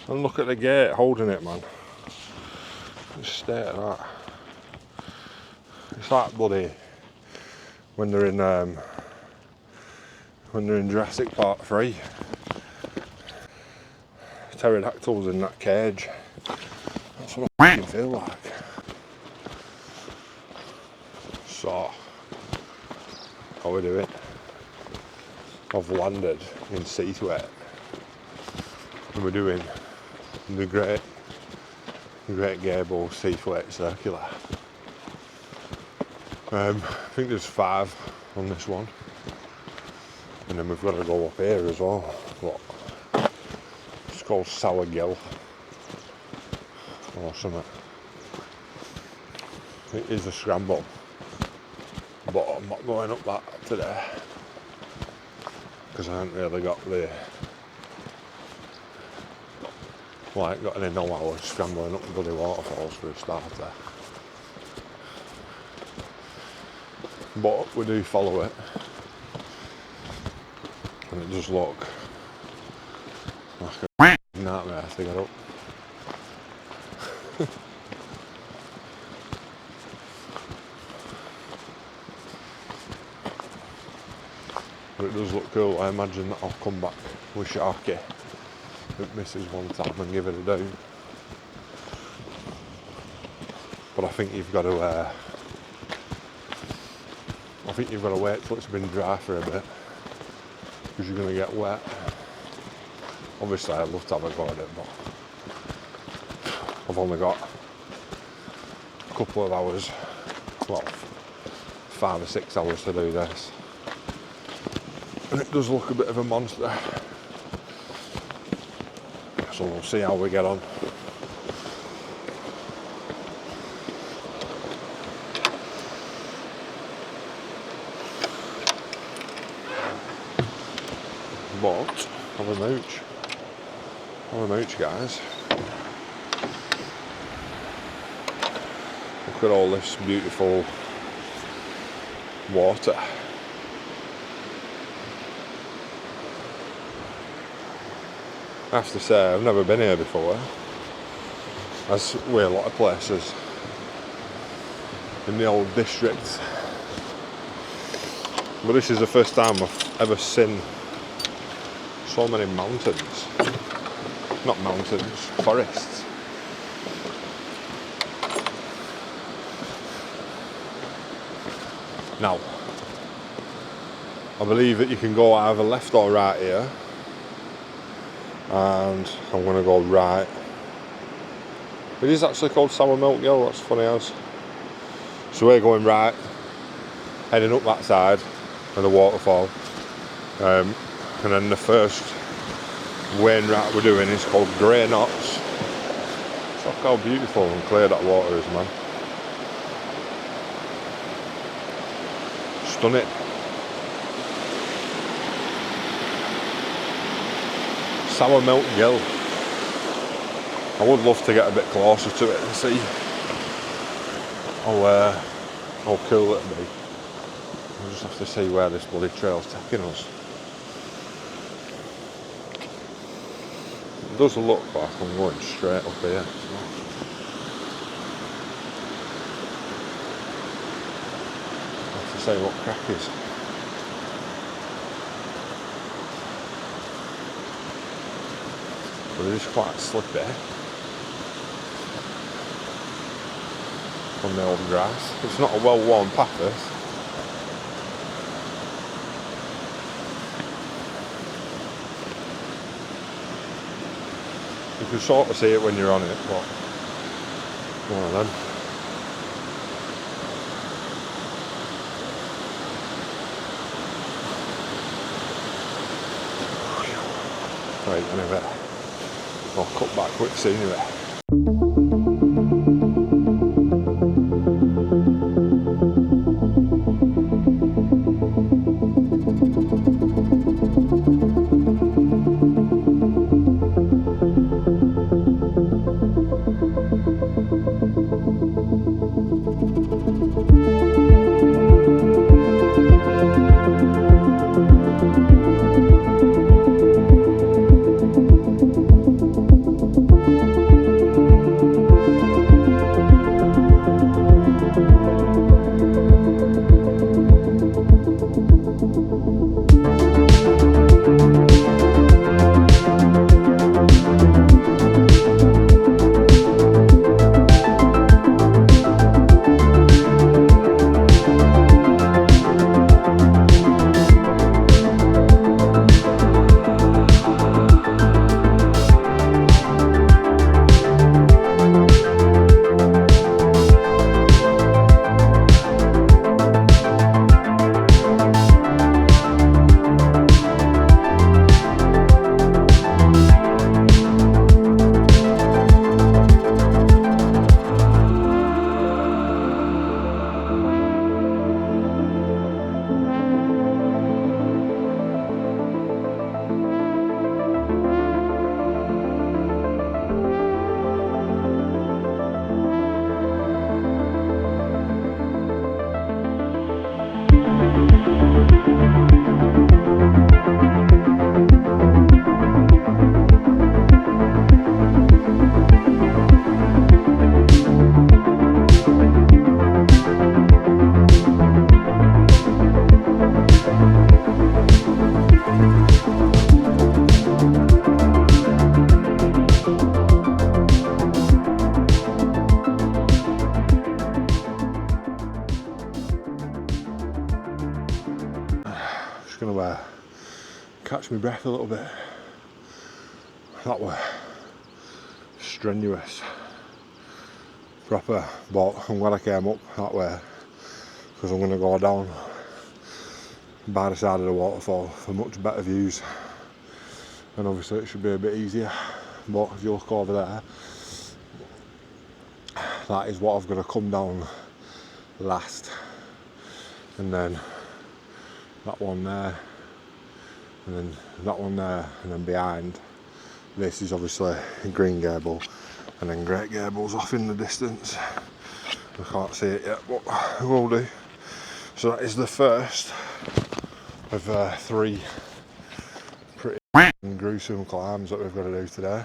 And look at the gate holding it, man. Just stare at that. It's like bloody when they're in Jurassic Park 3. Pterodactyls in that cage. That's what I fucking feel like. So, how we doing? I've landed in Seathwaite and we're doing the Great Gable Seathwaite Circular. I think there's 5 on this one, and then we've got to go up here as well. What? It's called Sour Gill or something. It is a scramble, but I'm not going up that today because I haven't really got any know-how of scrambling up the bloody waterfalls for a starter. But we do follow it, and it does look like a nightmare to get up. But it does look cool. I imagine that I'll come back with Sharky that misses one time and give it a do. But I think you've got to wait till it's been dry for a bit, because you're going to get wet. Obviously I'd love to have a go at it, but I've only got a couple of hours, well, 5 or 6 hours to do this, and it does look a bit of a monster. So we'll see how we get on. But have a mooch guys. Look at all this beautiful water. I have to say, I've never been here before, as with a lot of places in the old district, but this is the first time I've ever seen so many mountains. Not mountains, forests. Now, I believe that you can go either left or right here, and I'm going to go right. It is actually called Sour Milk Gill, that's funny as. So we're going right, heading up that side of the waterfall, and then the first Wainwright we're doing is called Grey Knots. Look how beautiful and clear that water is, man. Stunning. Sour Milk Gill. I would love to get a bit closer to it and see how cool it'd be. We'll just have to see where this bloody trail's taking us. It does look like I'm going straight up here. I have to say what crack is. But it is quite slippy on the old grass. It's not a well-worn path, this. You can sort of see it when you're on it, but one of them. Right, anyway, I'll cut back quick scenery. catch my breath a little bit. That was strenuous, proper, but I'm glad I came up that way because I'm going to go down by the side of the waterfall for much better views, and obviously it should be a bit easier. But if you look over there, that is what I've got to come down last, and then that one there, and then that one there, and then behind this is obviously Green Gable, and then Great Gable's off in the distance. I can't see it yet, but I will do. So that is the first of 3 pretty gruesome climbs that we've got to do today.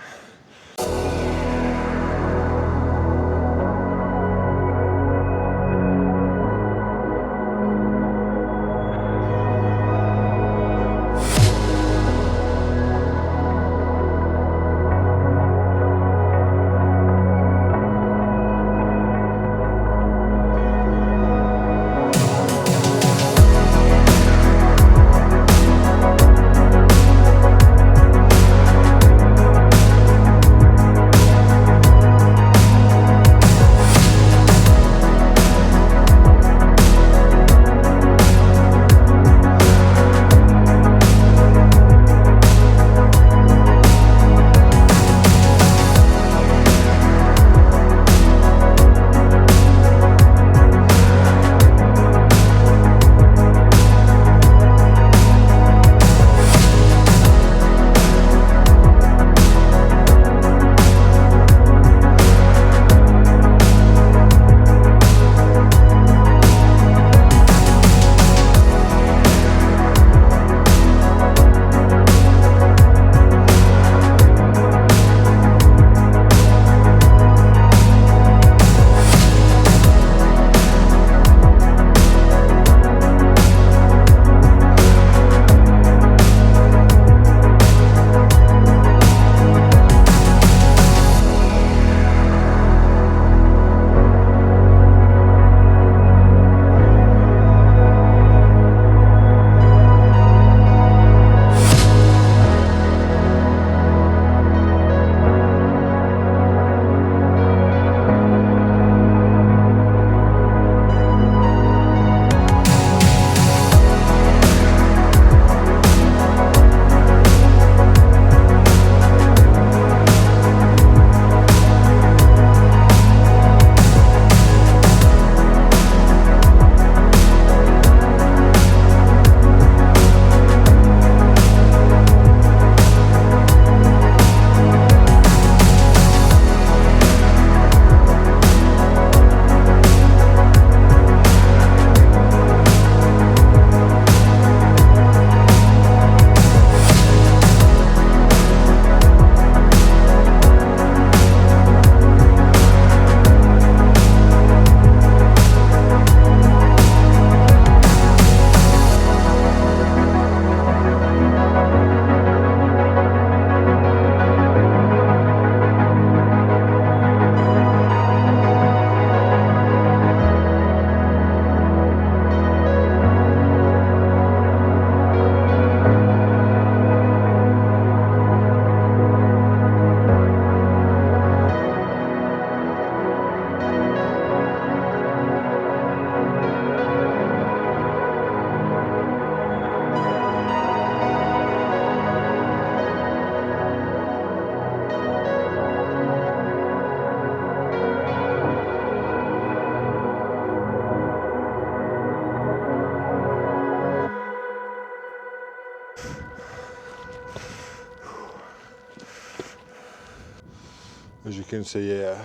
As you can see here,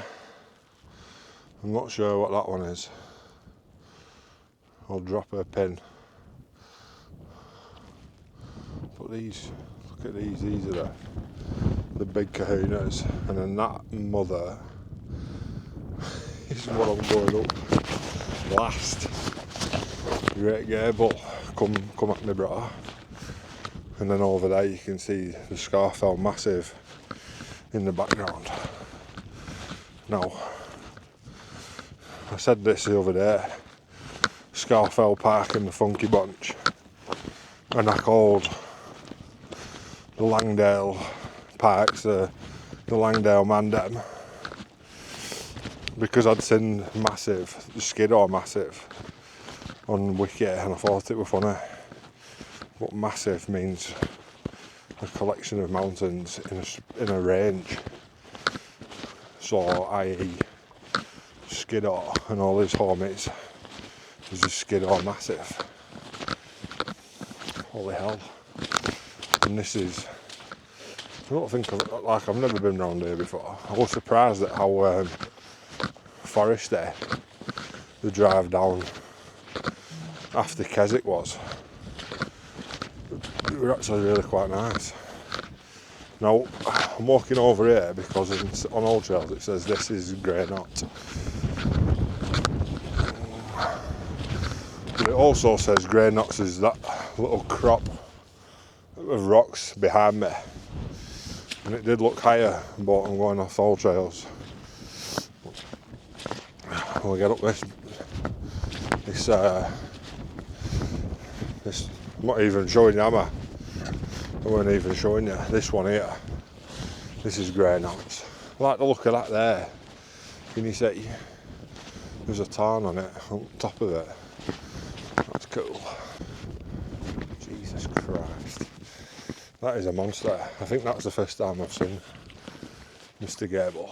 I'm not sure what that one is. I'll drop a pin. But these, look at these are the big kahunas, and then that mother is what I'm going up last. Great Gable, come at me brother. And then over there you can see the Scarfell Massive in the background. Now, I said this the other day, Scarfell Park and the Funky Bunch, and I called the Langdale Parks, the Langdale Mandem, because I'd seen massive, Skiddaw massive on Wiki and I thought it was funny. But massive means a collection of mountains in a range. So, i.e. Skiddaw and all his homies is a Skiddaw massive. Holy hell. And this is, I don't think, I've never been round here before. I was surprised at how foresty the drive down after Keswick was. It was actually really quite nice. Now, I'm walking over here because on Old Trails it says this is Grey Knot. But it also says Grey Knots is that little crop of rocks behind me. And it did look higher, but I'm going off Old Trails. We'll get up this, I'm not even showing you, am I? I weren't even showing you. This one here. This is Grey Knots. I like the look of that there. Can you see? There's a tarn on it, on top of it. That's cool. Jesus Christ. That is a monster. I think that's the first time I've seen Mr. Gable.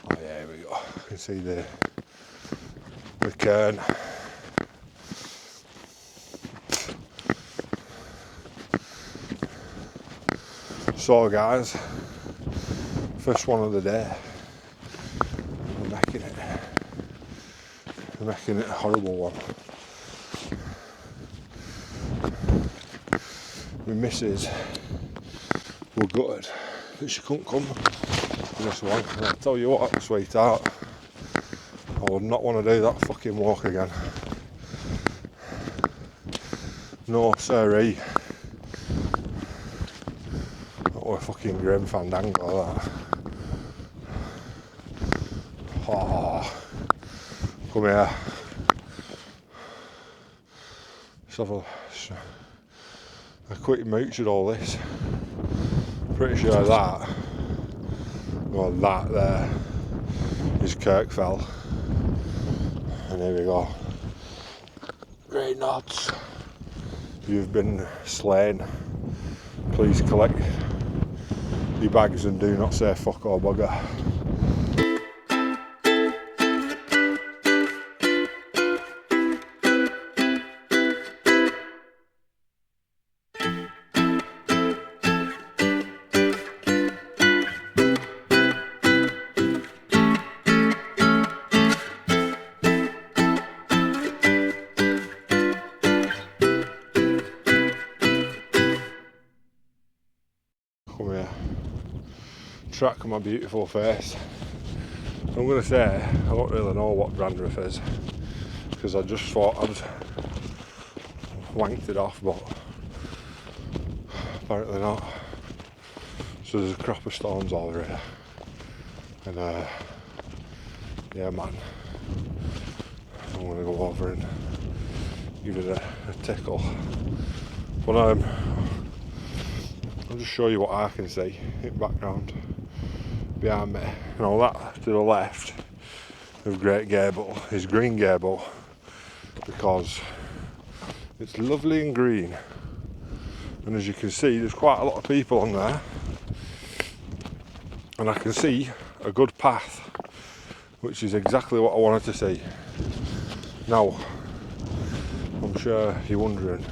Oh yeah, here we go. You can see the cairn. So guys, first one of the day. We're making it. We're making it a horrible one. My missus were gutted that she couldn't come to this one. And I'll tell you what, sweetheart, I would not want to do that fucking walk again. No siree. That was fucking grim fandango, that. Oh, come here. Let's have a quick mooch at all this. Pretty sure that, well, that there is Kirkfell. And here we go. Great knots. You've been slain. Please collect your bags and do not say fuck or bugger. Come here. Track my beautiful face. I'm going to say I don't really know what dandruff is because I just thought I'd wanked it off, but apparently not. So there's a crop of storms over here, and yeah man, I'm going to go over and give it a tickle. But I'll just show you what I can see in the background behind me. And all that to the left of Great Gable is Green Gable, because it's lovely and green. And as you can see, there's quite a lot of people on there. And I can see a good path, which is exactly what I wanted to see. Now, I'm sure you're wondering,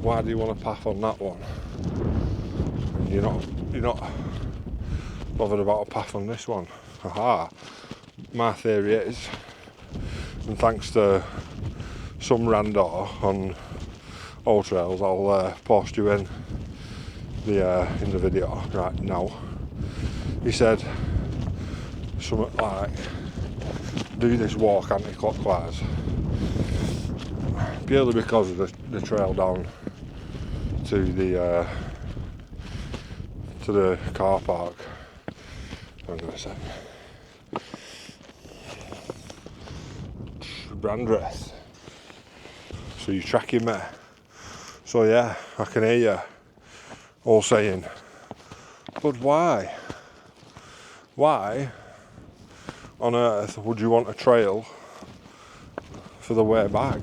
why do you want a path on that one? And you're not bothered about a path on this one. Haha. My theory is, and thanks to some rando on Old Trails, I'll post you in the video right now. He said something like, do this walk anti-clockwise, purely because of the trail down to the car park. Hang on a sec. Brandreth. So you're tracking me. So yeah, I can hear you all saying, but why? Why on earth would you want a trail for the way back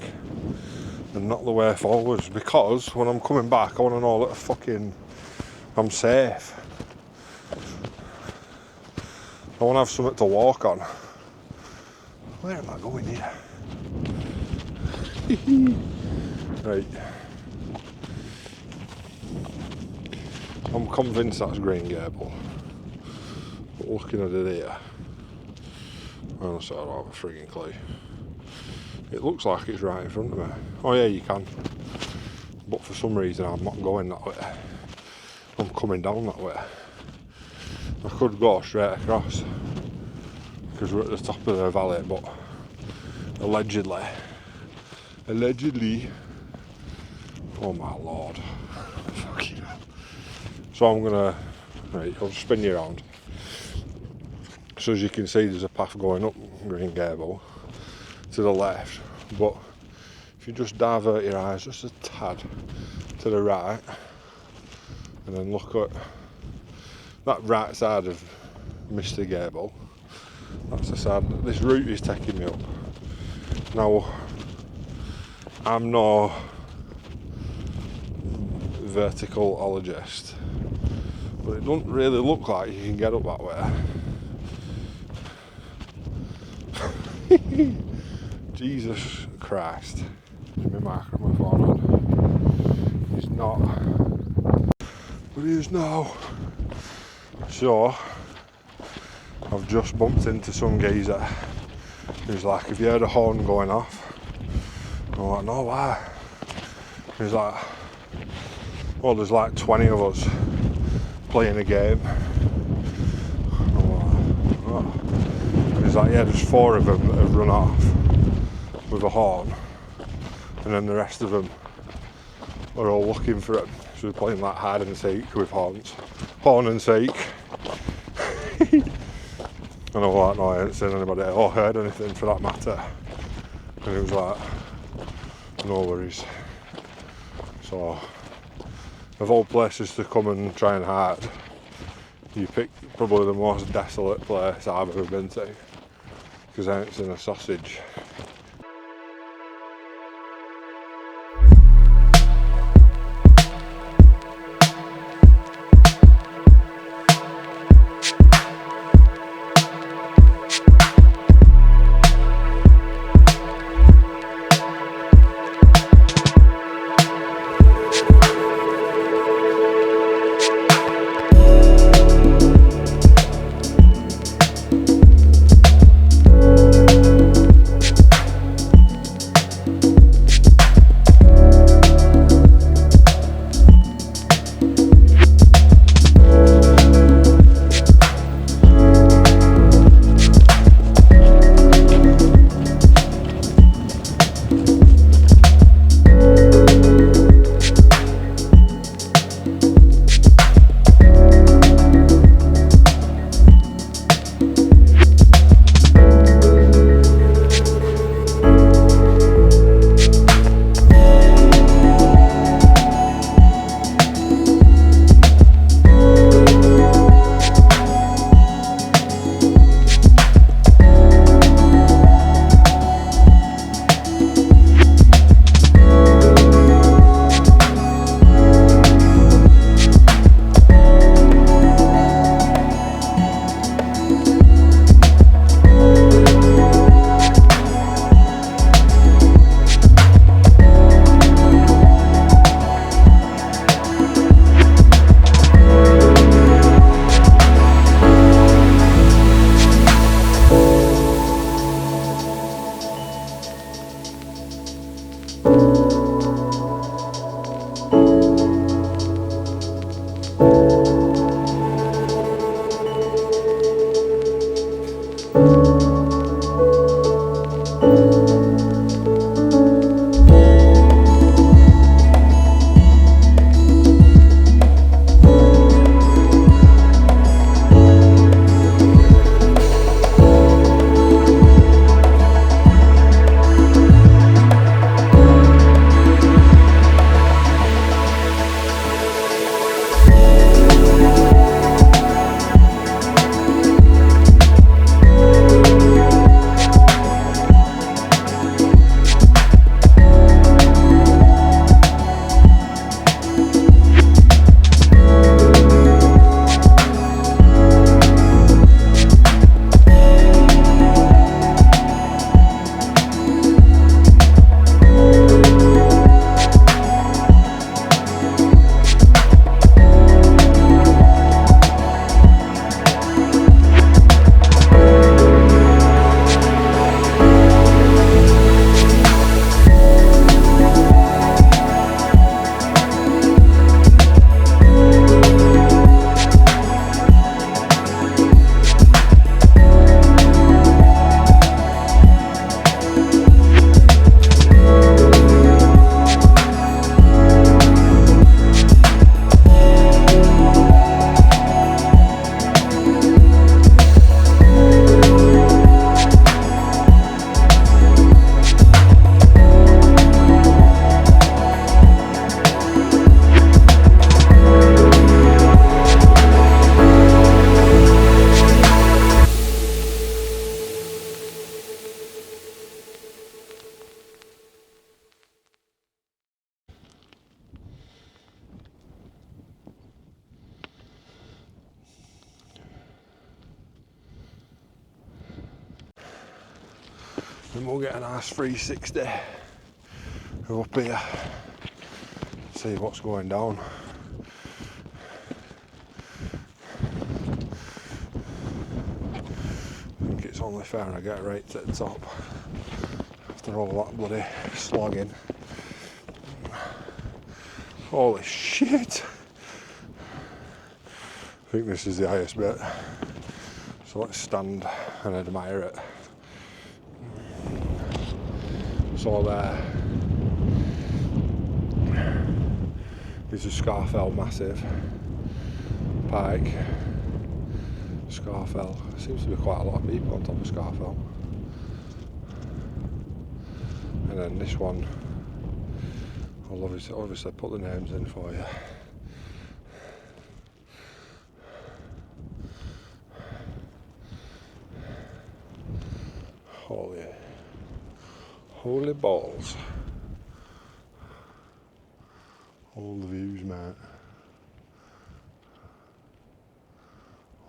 and not the way forwards? Because when I'm coming back, I want to know that I'm safe. I want to have something to walk on. Where am I going here? Right. I'm convinced that's Green Gable. But looking at it here, honestly, I don't have a frigging clue. It looks like it's right in front of me. Oh yeah, you can. But for some reason I'm not going that way. I'm coming down that way. I could go straight across because we're at the top of the valley, but allegedly, oh my lord. Fucking hell. So I'm gonna, right, I'll spin you around. So as you can see, there's a path going up Green Gable to the left, but if you just divert your eyes just a tad to the right and then look at that right side of Mr. Gable, that's the side that this route is taking me up. Now, I'm no verticalologist, but it doesn't really look like you can get up that way. Jesus Christ. Is my microphone on? He's not. But he is now. So, I've just bumped into some geezer who's like, have you heard a horn going off? And I'm like, no, why? He's like, well, there's like 20 of us playing a game. And I'm like, oh. And he's like, yeah, there's 4 of them that have run off with a horn, and then the rest of them are all looking for it. So we're playing like hide and seek with horn and seek. And I was like, no, I ain't seen anybody or heard anything for that matter. And he was like, no worries. So, of all places to come and try and hide, you picked probably the most desolate place I've ever been to, because I ain't seen a sausage. and we'll get a nice 360 up here, see what's going down. I think it's only fair I get right to the top after all that bloody slogging. Holy shit! I think this is the highest bit, so let's stand and admire it. So there is a Scafell massive pike. Scafell, seems to be quite a lot of people on top of Scafell. And then this one, I'll obviously put the names in for you. Holy balls. All the views, mate.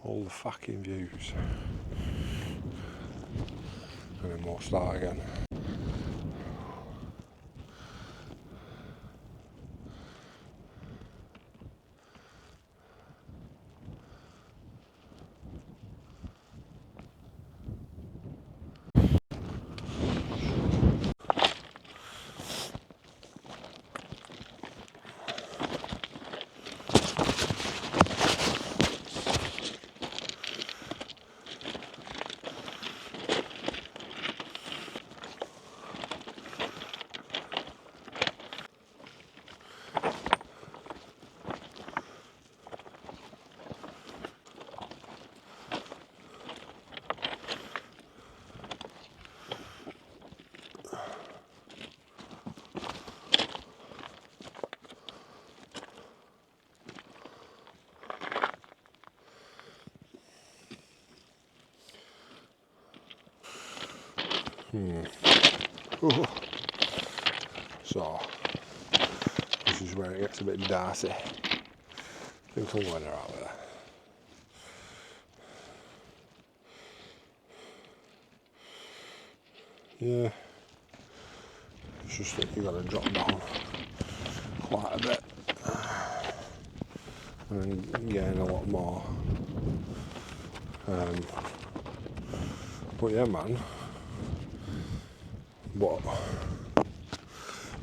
All the fucking views. And then we'll start again. So, this is where it gets a bit dicey. I think I'm going out there. Yeah, it's just that you got to drop down quite a bit and gain a lot more. But yeah, man. But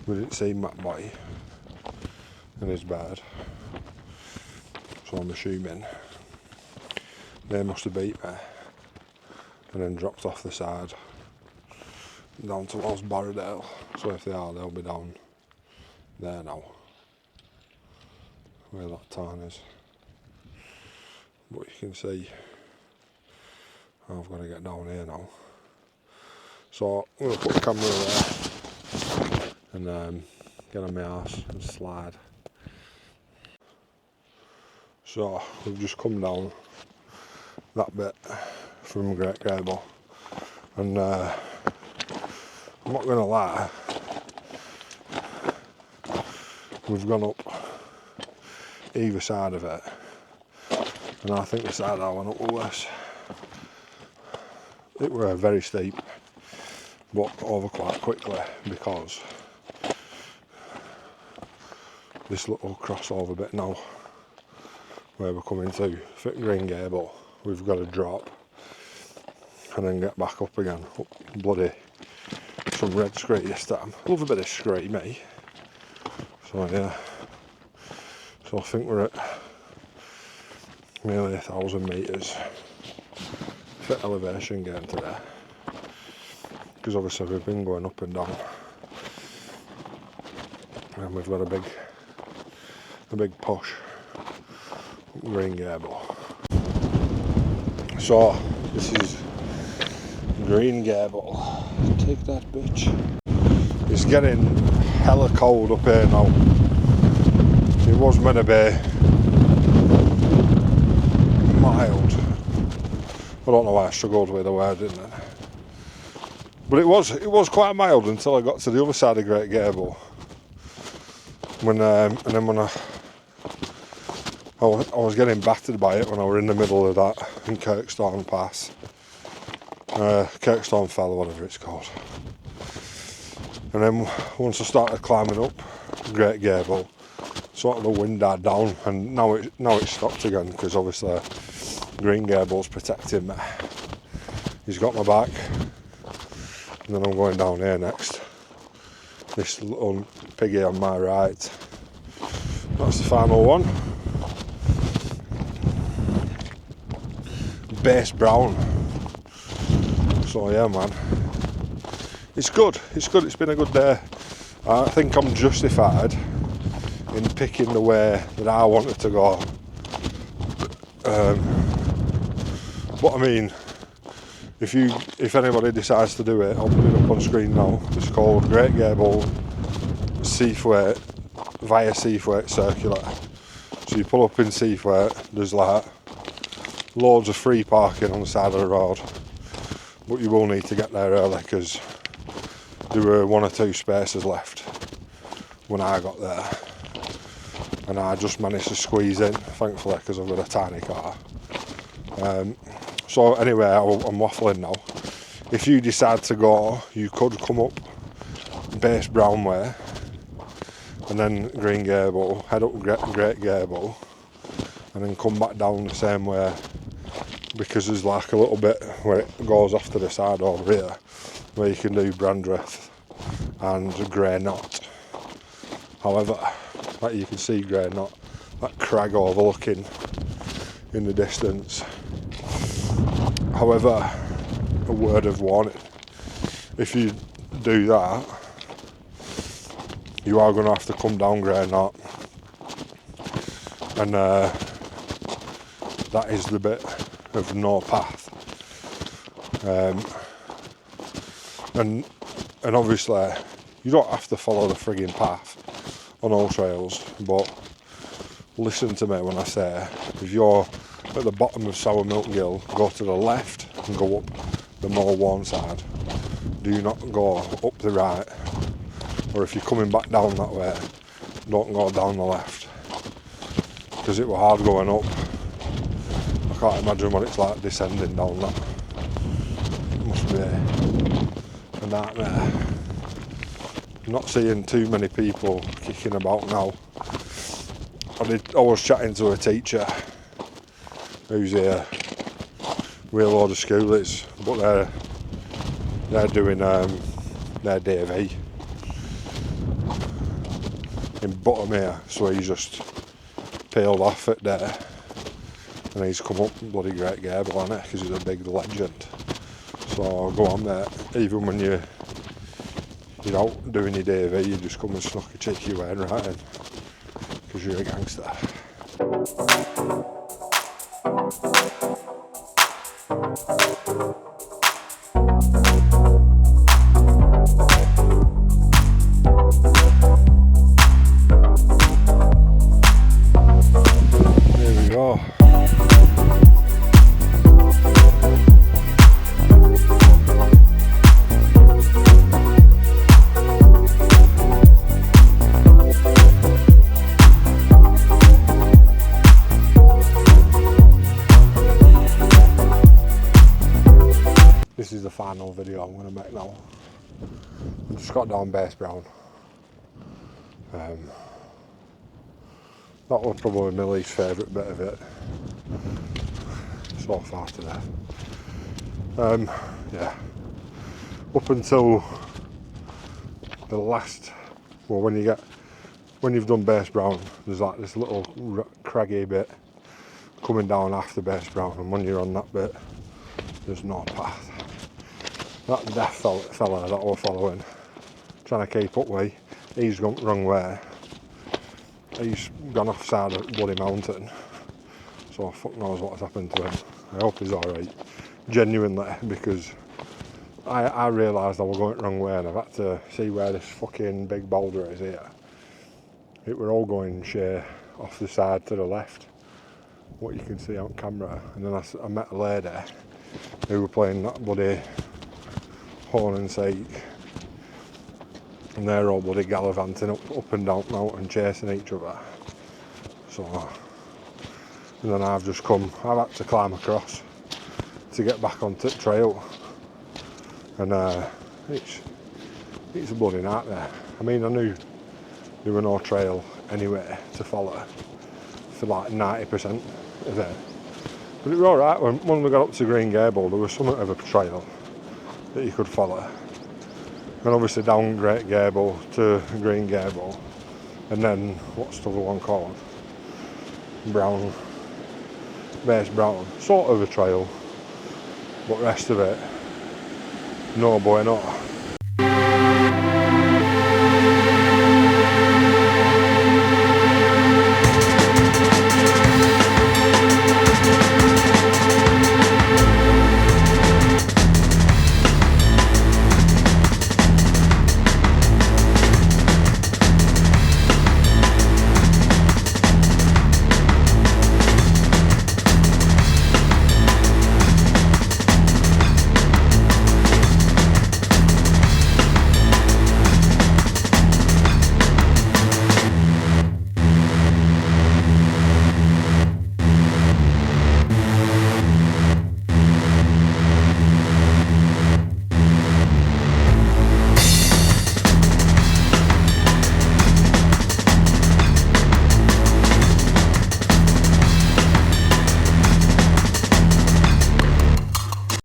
we didn't see Matt Boy in his bed, so I'm assuming they must have beat me and then dropped off the side down towards Borrowdale. So if they are, they'll be down there now, where that tarn is. But you can see I've got to get down here now. So I'm going to put the camera there and get on my arse and slide. So we've just come down that bit from Great Gable, and I'm not going to lie, we've gone up either side of it, and I think the side I went up was worse. It were very steep, but over quite quickly, because this little crossover bit now where we're coming to Green Gable, we've got to drop and then get back up again, up bloody some red scree this time. Love a bit of scree, me. So yeah, so I think we're at nearly 1,000 metres for elevation gain today, because obviously we've been going up and down, and we've got a big push up Green Gable. So this is Green Gable. Take that, bitch. It's getting hella cold up here now. It was meant to be mild. I don't know why I struggled with the word, didn't I? But it was quite mild until I got to the other side of Great Gable. When and then when I was getting battered by it when I were in the middle of that in Kirkstone Pass. Kirkstone Fell or whatever it's called. And then once I started climbing up Great Gable, sort of the wind died down, and now it's stopped again because obviously Green Gable's protecting me. He's got my back, and then I'm going down here next. This little piggy on my right. That's the final one. Base brown. So yeah, man. It's good. It's been a good day. I think I'm justified in picking the way that I wanted to go. But I mean, if anybody decides to do it, I'll put it up on screen now. It's called Great Gable Seathwaite via Seathwaite Circular. So you pull up in Seathwaite, there's like loads of free parking on the side of the road, but you will need to get there early because there were 1 or 2 spaces left when I got there, and I just managed to squeeze in, thankfully, because I've got a tiny car. So anyway, I'm waffling now. If you decide to go, you could come up Base Brown Way and then Green Gable, head up Great Gable, and then come back down the same way, because there's like a little bit where it goes off to the side over here where you can do Brandreth and Grey Knot. However, like you can see Grey Knot, that crag overlooking in the distance. However, a word of warning, if you do that, you are going to have to come down Grey Knot, and that is the bit of no path. And obviously you don't have to follow the frigging path on all trails, but listen to me when I say, if you're at the bottom of Sour Milk Gill, go to the left and go up the more worn side. Do not go up the right, or if you're coming back down that way, don't go down the left, because it was hard going up. I can't imagine what it's like descending down that. It must be a nightmare. I'm not seeing too many people kicking about now. I was chatting to a teacher who's here with a load of schoolies, but they're doing their DV in Buttermere, so he's just peeled off it there, and he's come up bloody Great Gable on it because he's a big legend. So go on there, even when you're out doing your DV, you just come and snuck a cheeky Wainwright in because you're a gangster. There we go. This is the final video I'm going to make now. I just got down Base Brown. That was probably my least favourite bit of it so far today. Yeah, up until the last, well, when you've done Base Brown, there's like this little craggy bit coming down after Base Brown, and when you're on that bit, there's no path. That deaf fella that we're following, trying to keep up with, he's gone the wrong way. He's gone off side of bloody mountain, so fuck knows what's happened to him. I hope he's alright, genuinely, because I realised I was going the wrong way, and I've had to see where this fucking big boulder is here. It were all going sheer off the side to the left, what you can see on camera, and then I met a lady who were playing that bloody horn and seek, and they're all bloody gallivanting up and down the mountain chasing each other. So, and then I've had to climb across to get back onto the trail, and it's a bloody nightmare. I mean, I knew there were no trail anywhere to follow for like 90% of it, but it was alright. When we got up to Green Gable, there was somewhat of a trail that you could follow, and obviously down Great Gable to Green Gable, and then what's the other one called? Brown, Base Brown, sort of a trail, but rest of it, no bueno.